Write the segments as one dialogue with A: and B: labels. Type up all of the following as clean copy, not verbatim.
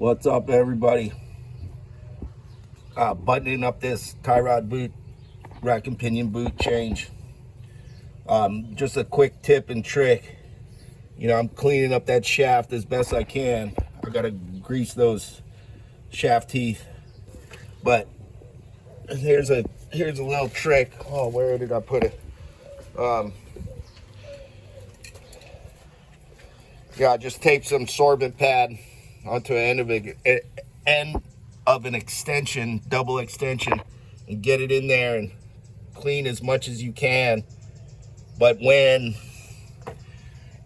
A: What's up, everybody? Buttoning up this tie rod boot, rack and pinion boot change. Just a quick tip and trick. You know, I'm cleaning up that shaft as best I can. I gotta grease those shaft teeth. But here's a little trick. Oh, where did I put it? Yeah, just tape some sorbent pad onto an end of an extension, double extension, and get it in there and clean as much as you can. But when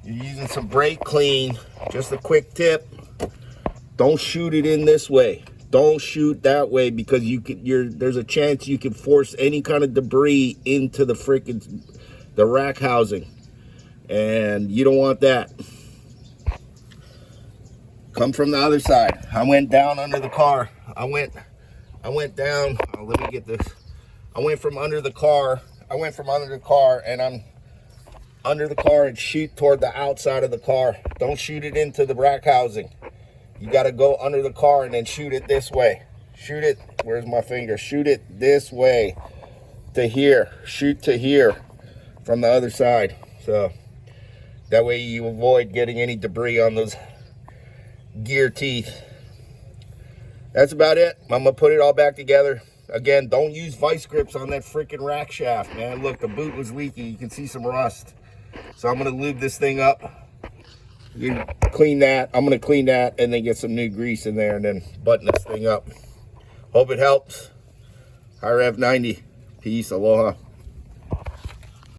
A: you're using some brake clean, just a quick tip, don't shoot it in this way. Don't shoot that way, because there's a chance you can force any kind of debris into the rack housing, and you don't want that. Come from the other side. I went down under the car. I went down. Oh, let me get this. I went from under the car, and I'm under the car and shoot toward the outside of the car. Don't shoot it into the rack housing. You got to go under the car and then shoot it this way. Shoot it. Where's my finger? Shoot it this way to here. Shoot to here from the other side. So that way you avoid getting any debris on those gear teeth. That's about it. I'm gonna put it all back together. Again, don't use vice grips on that freaking rack shaft, man. Look, the boot was leaky. You can see some rust. So I'm gonna lube this thing up. You clean that. I'm gonna clean that and then get some new grease in there and then button this thing up. Hope it helps. Hi Rev 90. Peace. Aloha.